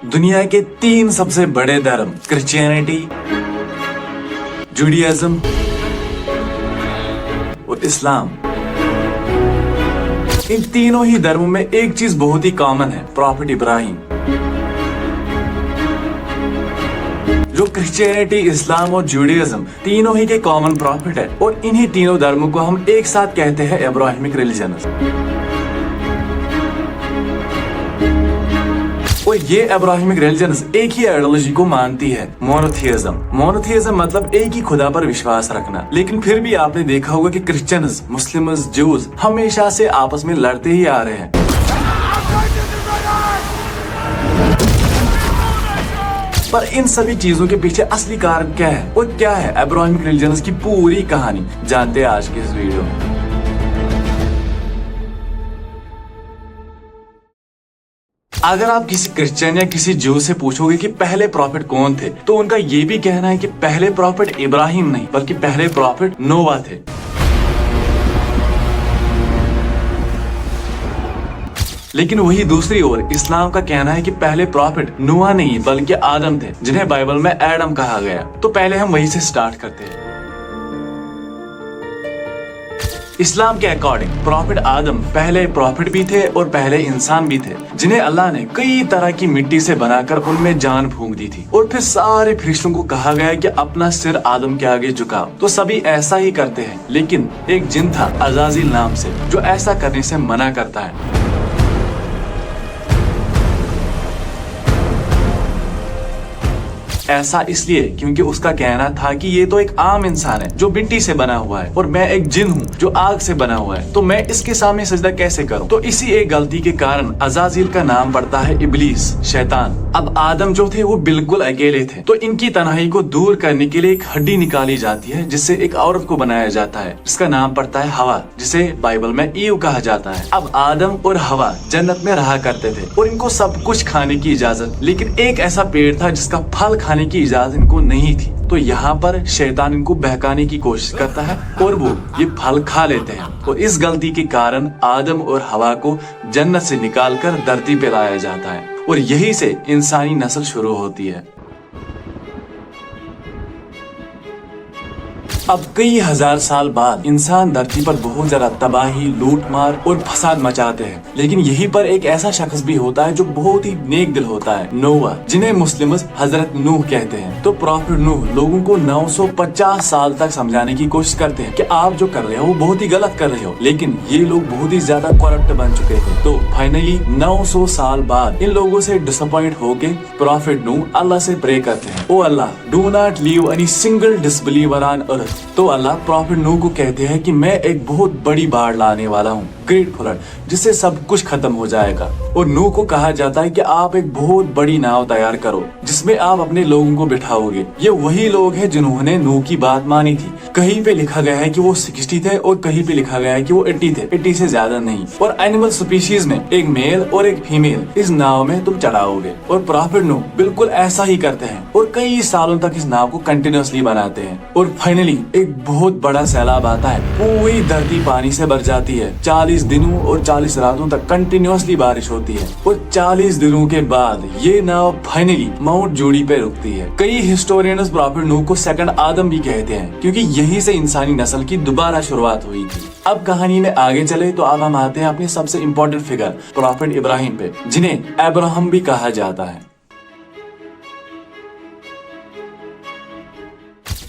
दुनिया के 3 सबसे बड़े धर्म क्रिश्चियनिटी, जूडियज्म और इस्लाम, इन तीनों ही धर्मों में एक चीज बहुत ही कॉमन है, प्रॉफिट इब्राहिम। जो क्रिश्चियनिटी, इस्लाम और जूडियज्म तीनों ही के कॉमन प्रॉफिट है, और इन्हीं तीनों धर्मों को हम एक साथ कहते हैं इब्राहिमिक रिलीजन। और ये इब्राहिमिक रिलीजन एक ही आइडियोलॉजी को मानती है, मोनोथियज्म। मोनोथियज्म मतलब एक ही खुदा पर विश्वास रखना। लेकिन फिर भी आपने देखा होगा कि क्रिश्चियंस, मुस्लिम्स, ज्यूज हमेशा से आपस में लड़ते ही आ रहे हैं। पर इन सभी चीजों के पीछे असली कारण क्या है और क्या है इब्राहिमिक रिलीजन की पूरी कहानी, जानते हैं आज के इस वीडियो में। अगर आप किसी क्रिश्चियन या किसी ज्यू से पूछोगे कि पहले प्रॉफिट कौन थे, तो उनका ये भी कहना है कि पहले प्रॉफिट इब्राहिम नहीं बल्कि पहले प्रॉफिट नोवा थे। लेकिन वही दूसरी ओर इस्लाम का कहना है कि पहले प्रॉफिट नोवा नहीं बल्कि आदम थे, जिन्हें बाइबल में एडम कहा गया। तो पहले हम वही से स्टार्ट करते हैं। इस्लाम के अकॉर्डिंग प्रॉफिट आदम पहले प्रॉफिट भी थे और पहले इंसान भी थे, जिन्हें अल्लाह ने कई तरह की मिट्टी से बनाकर उनमें जान फूंक दी थी। और फिर सारे फरिश्तों को कहा गया कि अपना सिर आदम के आगे झुकाओ। तो सभी ऐसा ही करते हैं, लेकिन एक जिन था अज़ाज़िल नाम से, जो ऐसा करने से मना करता है। ऐसा इसलिए क्योंकि उसका कहना था कि ये तो एक आम इंसान है जो मिट्टी से बना हुआ है, और मैं एक जिन हूँ जो आग से बना हुआ है, तो मैं इसके सामने सजदा कैसे करूँ। तो इसी एक गलती के कारण अज़ाज़िल का नाम पड़ता है इब्लीस, शैतान। अब आदम जो थे वो बिल्कुल अकेले थे, तो इनकी तन्हाई को दूर करने के लिए एक हड्डी निकाली जाती है, जिससे एक औरत को बनाया जाता है, जिसका नाम पड़ता है हवा, जिसे बाइबल में ईव कहा जाता है। अब आदम और हवा जन्नत में रहा करते थे और इनको सब कुछ खाने की इजाजत, लेकिन एक ऐसा पेड़ था जिसका फल खाने की इजाजत इनको नहीं थी। तो यहाँ पर शैतान इनको बहकाने की कोशिश करता है और वो ये फल खा लेते हैं। तो इस गलती के कारण आदम और हवा को जन्नत से निकालकर धरती पे लाया जाता है, और यही से इंसानी नस्ल शुरू होती है। अब कई हजार साल बाद इंसान धरती पर बहुत ज्यादा तबाही, लूटमार और फसाद मचाते हैं, लेकिन यहीं पर एक ऐसा शख्स भी होता है जो बहुत ही नेक दिल होता है, नोवा, जिन्हें मुस्लिम्स हजरत नूह कहते हैं। तो प्रॉफिट नूह लोगों को 950 साल तक समझाने की कोशिश करते हैं कि आप जो कर रहे हो वो बहुत ही गलत कर रहे हो, लेकिन ये लोग बहुत ही ज्यादा करप्ट बन चुके थे। तो फाइनली 900 साल बाद इन लोगों से डिसअपॉइंट होके प्रॉफिट नूह अल्लाह से प्रे करते हैं, O Allah, do not leave any single disbeliever on earth. तो अल्लाह प्रॉफिट नूह को कहते हैं कि मैं एक बहुत बड़ी बाढ़ लाने वाला हूँ, ग्रेट फ्लड, जिससे सब कुछ खत्म हो जाएगा। और नूह को कहा जाता है कि आप एक बहुत बड़ी नाव तैयार करो जिसमें आप अपने लोगों को बिठाओगे। ये वही लोग हैं जिन्होंने नूह की बात मानी थी। कहीं पे लिखा गया है कि वो 60 थे और कहीं पे लिखा गया है कि वो 80 थे, 80 से ज्यादा नहीं। और एनिमल स्पीशीज में एक मेल और एक फीमेल इस नाव में तुम चढ़ाओगे। और प्रॉफिट नूह बिल्कुल ऐसा ही करते हैं और कई सालों तक इस नाव को कंटिन्यूअसली बनाते हैं। और फाइनली एक बहुत बड़ा सैलाब आता है, पूरी धरती पानी से भर जाती है। 40 दिनों और 40 रातों तक कंटिन्यूअसली बारिश होती है, और 40 दिनों के बाद ये नाव फाइनली माउंट जूडी पे रुकती है। कई हिस्टोरियंस प्रॉफिट नूह को सेकंड आदम भी कहते हैं, क्योंकि यहीं से इंसानी नस्ल की दोबारा शुरुआत हुई थी। अब कहानी में आगे चले तो अब हम आते हैं अपने सबसे इम्पोर्टेंट फिगर प्रॉफिट इब्राहिम पे, जिन्हें अब्राहम भी कहा जाता है।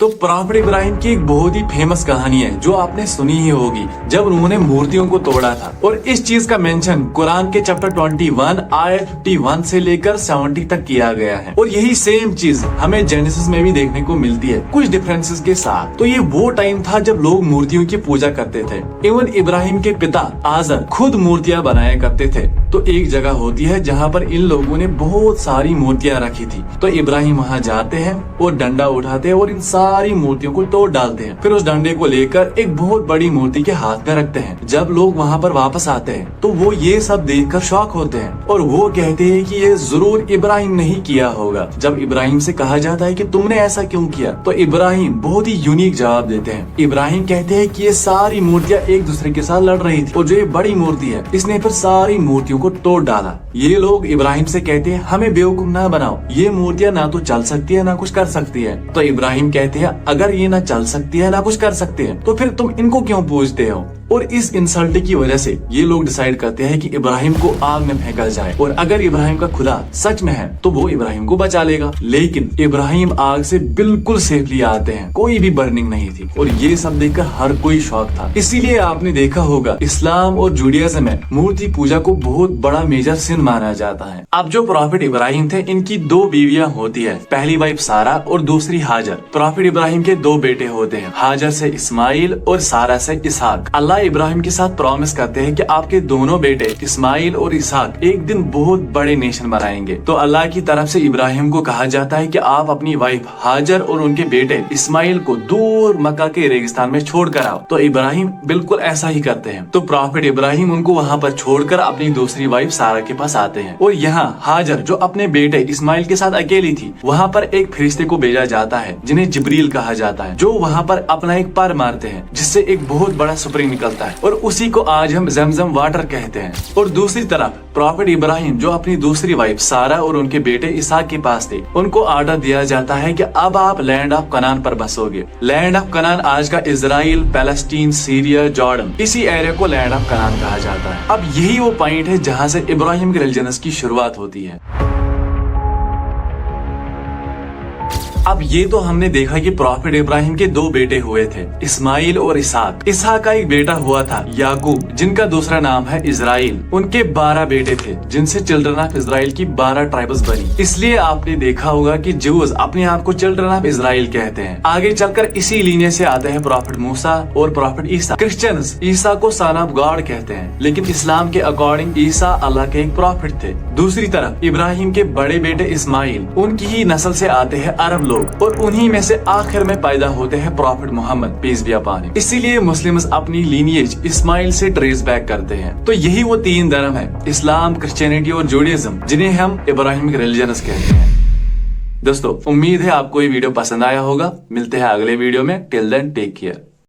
तो प्रॉफिट इब्राहिम की एक बहुत ही फेमस कहानी है जो आपने सुनी ही होगी, जब उन्होंने मूर्तियों को तोड़ा था। और इस चीज का मेंशन कुरान के चैप्टर 21 आयत 51 से लेकर 70 तक किया गया है। और यही सेम चीज हमें जेनेसिस में भी देखने को मिलती है, कुछ डिफरेंसेस के साथ। तो ये वो टाइम था जब लोग मूर्तियों की पूजा करते थे। इवन इब्राहिम के पिता आजर खुद मूर्तियां बनाया करते थे। तो एक जगह होती है जहाँ पर इन लोगों ने बहुत सारी मूर्तियां रखी थी। तो इब्राहिम वहाँ जाते हैं और डंडा उठाते हैं और इन सारी मूर्तियों को तोड़ डालते हैं। फिर उस डंडे को लेकर एक बहुत बड़ी मूर्ति के हाथ में रखते हैं। जब लोग वहाँ पर वापस आते हैं तो वो ये सब देखकर शॉक होते हैं और वो कहते हैं कि ये जरूर इब्राहिम ने ही किया होगा। जब इब्राहिम से कहा जाता है कि तुमने ऐसा क्यों किया, तो इब्राहिम बहुत ही यूनिक जवाब देते हैं। इब्राहिम कहते हैं कि ये सारी मूर्तियाँ एक दूसरे के साथ लड़ रही थी और जो ये बड़ी मूर्ति है इसने फिर सारी मूर्तियों को तोड़ डाला। ये लोग इब्राहिम से कहते हैं हमें बेवकूफ ना बनाओ, ये मूर्तियाँ ना तो चल सकती है ना कुछ कर सकती है। तो इब्राहिम कहते हैं अगर ये ना चल सकती है ना कुछ कर सकते हैं तो फिर तुम इनको क्यों पूजते हो। और इस इंसल्ट की वजह से ये लोग डिसाइड करते हैं कि इब्राहिम को आग में फेंका जाए और अगर इब्राहिम का खुदा सच में है तो वो इब्राहिम को बचा लेगा। लेकिन इब्राहिम आग से बिल्कुल सेफली आते हैं, कोई भी बर्निंग नहीं थी और ये सब देखकर हर कोई शॉक था। इसीलिए आपने देखा होगा इस्लाम और जुडियज्म में मूर्ति पूजा को बहुत बड़ा मेजर सिन माना जाता है। अब जो प्रॉफिट इब्राहिम थे इनकी दो बीवियां होती है, पहली वाइफ सारा और दूसरी हाजर। प्रॉफिट इब्राहिम के दो बेटे होते हैं, हाजर से इस्माइल और सारा से इसहाक। अल्लाह इब्राहिम के साथ प्रॉमिस करते हैं कि आपके दोनों बेटे इस्माइल और इसहाक एक दिन बहुत बड़े नेशन बनाएंगे। तो अल्लाह की तरफ से इब्राहिम को कहा जाता है कि आप अपनी वाइफ हाजर और उनके बेटे इस्माइल को दूर मक्का के रेगिस्तान में छोड़ कर आओ। तो इब्राहिम बिल्कुल ऐसा ही करते हैं। तो प्रॉफिट इब्राहिम उनको वहाँ पर छोड़कर अपनी दूसरी वाइफ सारा के पास आते हैं और यहाँ हाजर जो अपने बेटे इस्माइल के साथ अकेली थी, वहाँ पर एक फरिश्ते को भेजा जाता है जिन्हें जिब्रील कहा जाता है, जो वहाँ पर अपना एक पर मारते हैं जिससे एक बहुत बड़ा स्प्रिंग निकलता है और उसी को आज हम ज़मज़म वाटर कहते हैं। और दूसरी तरफ प्रॉफिट इब्राहिम जो अपनी दूसरी वाइफ सारा और उनके बेटे इसहाक के पास थे, उनको ऑर्डर दिया जाता है कि अब आप लैंड ऑफ कनान पर बसोगे। लैंड ऑफ कनान आज का इजराइल, पैलेस्टीन, सीरिया, जॉर्डन, इसी एरिया को लैंड ऑफ कनान कहा जाता है। अब यही वो पॉइंट है जहाँ से इब्राहिम के रिलीजन की शुरुआत होती है। अब ये तो हमने देखा कि प्रॉफिट इब्राहिम के दो बेटे हुए थे, इस्माइल और इसहाक। इसहाक का एक बेटा हुआ था याकूब, जिनका दूसरा नाम है इजराइल। उनके 12 बेटे थे जिनसे चिल्ड्रन ऑफ इजराइल की 12 ट्राइब्स बनी। इसलिए आपने देखा होगा कि ज्यूज अपने आप को चिल्ड्रन ऑफ इजराइल कहते हैं। आगे चलकर इसी लीनियज से आते हैं प्रॉफिट मूसा और प्रॉफिट ईसा। क्रिश्चियंस ईसा को सन ऑफ गॉड कहते हैं, लेकिन इस्लाम के अकॉर्डिंग ईसा अल्लाह के एक प्रॉफिट थे। दूसरी तरफ इब्राहिम के बड़े बेटे इस्माइल, उनकी ही नस्ल से आते हैं अरब लोग और उन्हीं में से आखिर में पैदा होते हैं prophet Muhammad, peace be upon him. इसीलिए मुस्लिम्स अपनी लीनियज इस्माइल से ट्रेस बैक करते हैं। तो यही वो 3 धर्म है, इस्लाम, क्रिश्चियनिटी और जुडियज्म, जिन्हें हम इब्राहिमिक रिलीजन्स कहते हैं। दोस्तों, उम्मीद है आपको ये वीडियो पसंद आया होगा। मिलते हैं अगले वीडियो में। Till then take care.